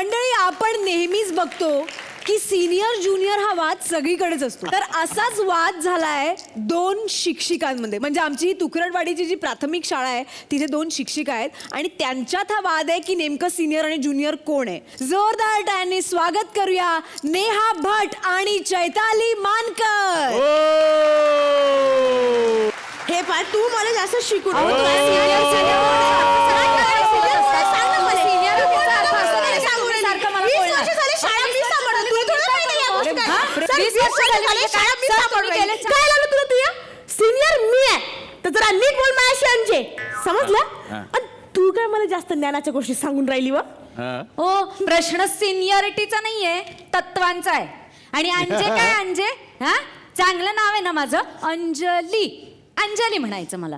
मंडळी, आपण नेहमीच बघतो की सिनियर ज्युनियर हा वाद सगळीकडेच असतो. तर असाच वाद झालाय दोन शिक्षिकांमध्ये. म्हणजे आमची ही तुकरटवाडीची जी प्राथमिक शाळा आहे तिथे दोन शिक्षिका आहेत आणि त्यांच्यात हा वाद आहे की नेमकं सिनियर आणि ज्युनियर कोण आहे. जोरदार टाळ्यांनी स्वागत करूया नेहा भट आणि चैताली मानकर. हे पाय, तू मला जास्त शिकू सिनियर मी आहे तर जरा नीट बोल माझ्याशी अंजे, समजलं? आणि तू काय मला जास्त ज्ञानाच्या गोष्टी सांगून राहिली व? हो, प्रश्न सिनियरिटीचा नाहीये, तत्वांचा आहे. आणि अंजे काय अंजे? हा, चांगलं नाव आहे ना माझं, अंजली. अंजली म्हणायचं मला.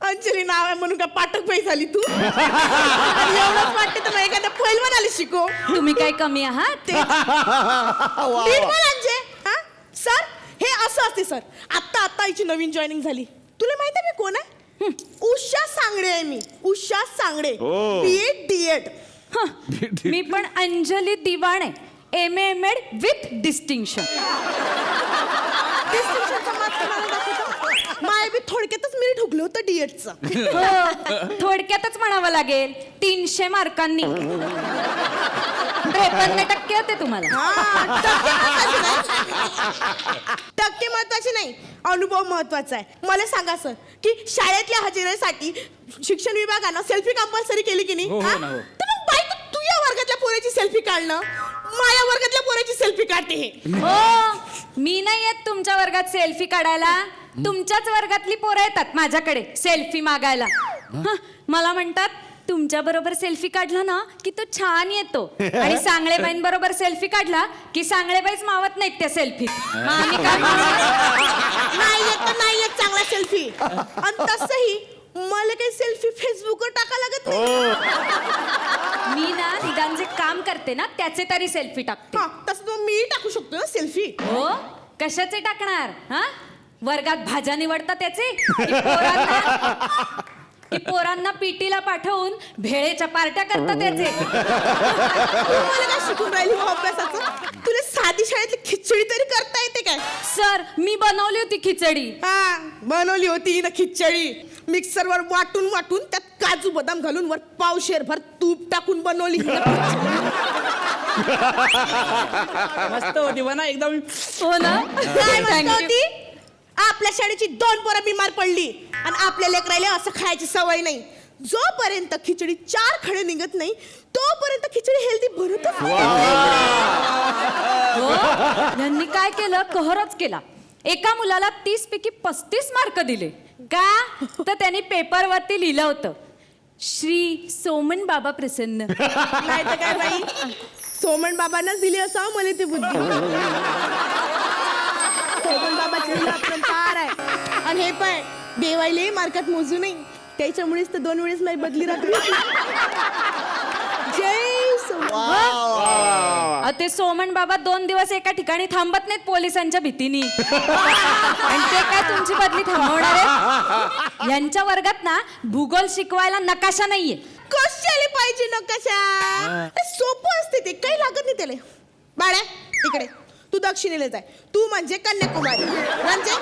अंजली नाव आहे म्हणून का पाठक बाई झाली तू? आणि एवढंच वाटते तर मग एखाद्या पहिलवान आली शिको. तुम्ही काय कमी आहात? नीट बोल अंजे. हा सर, हे असं असते सर. आता हिची नवीन जॉईनिंग झाली. तुला माहिती आहे मी कोण आहे? उषा सांगडे आहे मी. उषा सांगडे, B.Ed D.Ed. मी पण Anjali Diwane, MA MAd with distinction. Maybe थोडक्यातच मी ठोकलं होतं D.Edचं. हो, थोडक्यातच म्हणावं लागेल. 300 मार्कांनी 53% होते तुम्हाला. टक्के महत्वाचे नाही, अनुभव महत्वाचा आहे. मला सांगा सर की शाळेतल्या हजेरीसाठी शिक्षण विभागानं सेल्फी कंपल्सरी केली की नाही? तर मग बाई, तू या वर्गातल्या पोराची सेल्फी काढणं, माझ्या वर्गातल्या पोराची सेल्फी काढते हे. हो, मी नाही येत तुमच्या वर्गात सेल्फी काढायला. तुमच्याच वर्गातली पोरं येतात माझ्याकडे सेल्फी मागायला. मला म्हणतात तुमच्या बरोबर सेल्फी काढला ना की तो छान येतो, आणि सांगळेबाईं बरोबर सेल्फी काढला की सांगळेबाईच मावत नाहीत त्या सेल्फी. नाही येत चांगला सेल्फी. आणि तसंही मला काही सेल्फी फेसबुकवर टाका लागत नाही. मी ना निदान जे काम करते ना त्याचे तरी सेल्फी टाकते. तसं तो मी टाकू शकतो ना सेल्फी. हो, कशाचे टाकणार? हा, वर्गात भाज्या निवडता त्याचे की पोरांना पीटीला पाठवून भेळेच्या पार्ट्या करता त्याचे? मला काय शिकून राहिली अभ्यासाचं? तुला साधी शाळेतली खिचडी तरी करता येते काय? सर, मी बनवली होती खिचडी. हा, बनवली होती ना खिचडी. मिक्सरवर वाटून त्यात काजू बदाम घालून वर पावशेरभर तूप टाकून बनवली. मस्त होती बना एकदम. हो ना? काय मस्त होती? आपल्या शाळेची 2 पोरं बिमार पडली आणि आपल्या लेकराला असं खायची सवय नाही. जोपर्यंत खिचडी 4 खडे निघत नाही तोपर्यंत खिचडी हेल्दी बनतच नाही. यांनी काय केलं, कहरच केला. एका मुलाला 30 पैकी 35 मार्क दिले. का? तर त्यांनी पेपरवरती लिहिलं होतं, श्री सोमन बाबा प्रसन्न. नाही तर काय बाई, सोमन बाबांनाच दिली असावं मला ती बुद्धी. सोमन बाबाची पार आहे. आणि हे पण देवाईले मार्कात मोजू नाही, त्याच्यामुळेच तर 2 वेळेस नाही बदली राहते. जय सोमन. ते सोमन बाबा 2 दिवस एका ठिकाणी थांबत नाहीत पोलिसांच्या भीतीनी. आणि ते काय तुमची बदली थांबवणार आहे? यांच्या वर्गात ना भूगोल शिकवायला नकाशा नाहीये. कशाला पाहिजे नकाशा? सोपं असते ते, काही लागत नाही त्याला. बाळ्या इकडे, तू दक्षिणेला जाय. तू म्हणजे कन्याकुमारी, म्हणजे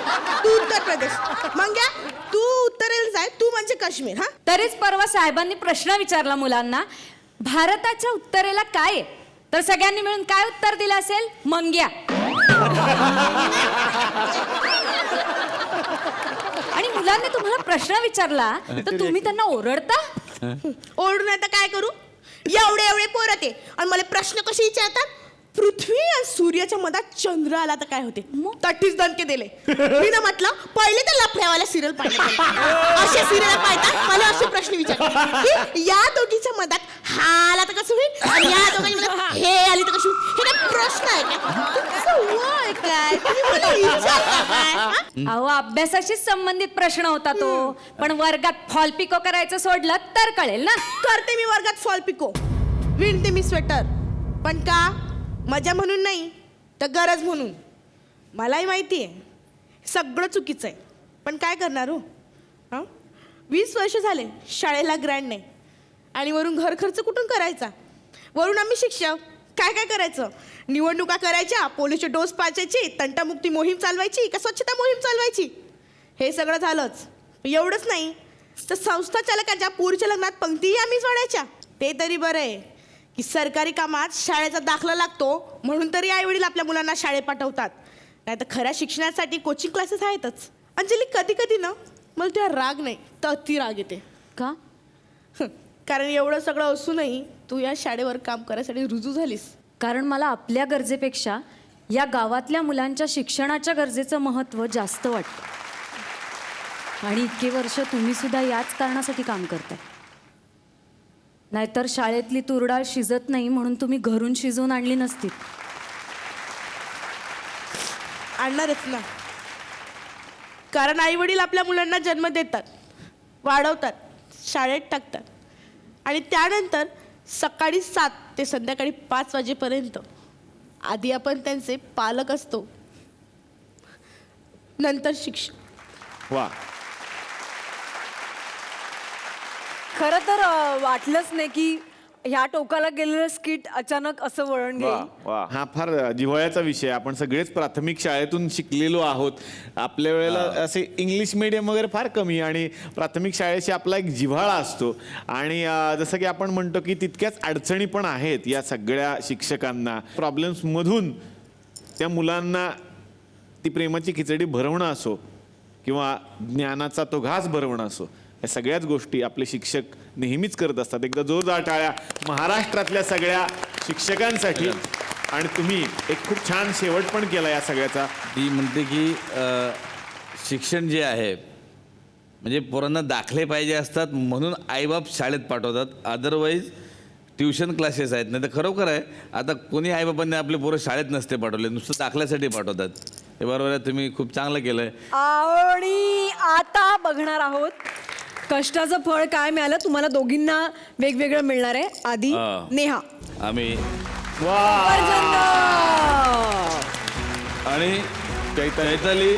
तू उत्तर प्रदेश. मंग्या, तू उत्तरेला जाय. तू म्हणजे काश्मीर. हा, तरीच परवा साहेबांनी प्रश्न विचारला मुलांना, भारताच्या उत्तरेला काय आहे? तर सगळ्यांनी मिळून काय उत्तर दिलं असेल? मंग्या. आणि मुलांनी तुम्हाला प्रश्न विचारला तर तुम्ही त्यांना ओरडता? ओरडू नाही तर काय करू? एवढे पोरं ते आणि मला प्रश्न कसे विचारतात? पृथ्वी आणि सूर्याच्या मधात चंद्र आला तर काय होते? 30 दणके दिले. मी ना म्हटलं पहिले तर लफड्यावाला सिरियल पाहिजे. असे सिरियल पाहतात मला असे प्रश्न विचारतात की या दोघीच्या मधात हा आला तर कसं होईल, आणि या दोघांच्या मधात हे आली तर कशी होईल? हे काय प्रश्न आहे काय? तुम्ही मला विचारता काय? अहो, अभ्यासाशीच संबंधित प्रश्न होता तो. पण वर्गात फॉल पिको करायचं सोडलं तर कळेल ना. करते मी वर्गात फॉल पिको, विणते मी स्वेटर, पण का? मजा म्हणून नाही तर गरज म्हणून. मलाही माहिती आहे सगळं चुकीचं आहे, पण काय करणार हो? 20 वर्ष झाले शाळेला ग्रँड नाही, आणि वरून घर खर्च कुठून करायचा? वरून आम्ही शिक्षक काय काय करायचं? निवडणुका करायच्या, पोलीसचे डोस पाचायची, तंटामुक्ती मोहीम चालवायची का स्वच्छता मोहीम चालवायची? हे सगळं झालंच. एवढंच नाही तर संस्था चालकाच्या पोरीच्या लग्नात पंक्तीही आम्हीच वाढायच्या. ते तरी बरं आहे की सरकारी कामात शाळेचा दाखला लागतो म्हणून तरी आई वडील आपल्या मुलांना शाळेत पाठवतात. नाही तर खऱ्या शिक्षणासाठी कोचिंग क्लासेस आहेतच. अंजली, कधी कधी ना मला तुझ्या राग नाही तर अति राग येते. का? कारण एवढं सगळं असूनही तू या शाळेवर काम करायसाठी रुजू झालीस. कारण मला आपल्या गरजेपेक्षा या गावातल्या मुलांच्या शिक्षणाच्या गरजेचं महत्त्व जास्त वाटतं. आणि इतके वर्ष तुम्ही सुद्धा याच कारणासाठी काम करताय. नाहीतर शाळेतली तुरडाळ शिजत नाही म्हणून तुम्ही घरून शिजवून आणली नसती. आणणारच ना. कारण आई वडील आपल्या मुलांना जन्म देतात, वाढवतात, शाळेत टाकतात आणि त्यानंतर सकाळी 7 ते संध्याकाळी 5 वाजेपर्यंत आधी आपण त्यांचे पालक असतो, नंतर शिक्षक. वा, खरं तर वाटलंच नाही की ह्या टोकाला गेलेलं स्किट अचानक असं वळण वा, घेईल. वा. हा फार जिव्हाळ्याचा विषय. आपण सगळेच प्राथमिक शाळेतून शिकलेलो आहोत. आपल्या वेळेला असे इंग्लिश मीडियम वगैरे फार कमी आणि प्राथमिक शाळेशी आपला एक जिव्हाळा असतो. आणि जसं की आपण म्हणतो की तितक्याच अडचणी पण आहेत या सगळ्या शिक्षकांना. प्रॉब्लेम्समधून त्या मुलांना ती प्रेमाची खिचडी भरवणं असो किंवा ज्ञानाचा तो घास भरवणं असो, या सगळ्याच गोष्टी आपले शिक्षक नेहमीच करत असतात. एकदा जोरदार टाळ्या महाराष्ट्रातल्या सगळ्या शिक्षकांसाठी. आणि तुम्ही एक खूप छान शेवट पण केला या सगळ्याचा. ती म्हणते की शिक्षण जे आहे म्हणजे पोरांना दाखले पाहिजे असतात म्हणून आईबाप शाळेत पाठवतात. अदरवाईज ट्युशन क्लासेस आहेत. नाही तर खरोखर आहे, आता कोणी आईबापांनी आपले पोरं शाळेत नसते पाठवले, नुसतं दाखल्यासाठी पाठवतात. हे बरोबर आहे, तुम्ही खूप चांगलं केलं आहे. आणि आता बघणार आहोत कष्टाचं फळ काय मिळालं. तुम्हाला दोघींना वेगवेगळं मिळणार आहे. आधी हा. नेहा. आम्ही सफरचंद. आणि चैताली,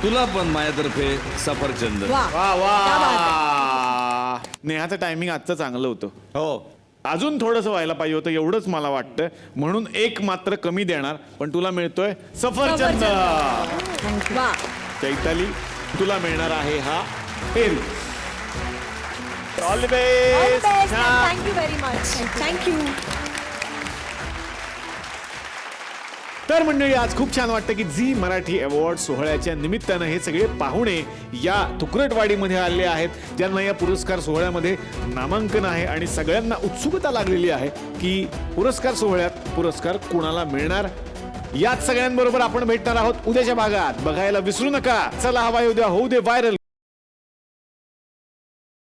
तुला पण माझ्यातर्फे सफरचंद. वा. वा क्या बात वा. नेहाचं टायमिंग आजचं चांगलं होतं. हो, अजून थोडंसं व्हायला पाहिजे होतं एवढंच मला वाटतं. म्हणून एक मात्र कमी देणार, पण तुला मिळतोय सफरचंद. वा. चैताली, तुला मिळणार आहे हा पेरू. All the best. Thank you very much. Thank you. तर मंडळी, आज खूप छान वाटतं की झी मराठी अवॉर्ड सोहळ्याच्या निमित्तानं हे सगळे पाहुणे या तुकरटवाडीमध्ये आले आहेत, ज्यांना या पुरस्कार सोहळ्यामध्ये नामांकन आहे. आणि सगळ्यांना उत्सुकता लागलेली आहे की पुरस्कार सोहळ्यात पुरस्कार कुणाला मिळणार. याच सगळ्यांबरोबर आपण भेटणार आहोत उद्याच्या भागात. बघायला विसरू नका. चला, हवा उद्या होऊ दे व्हायरल.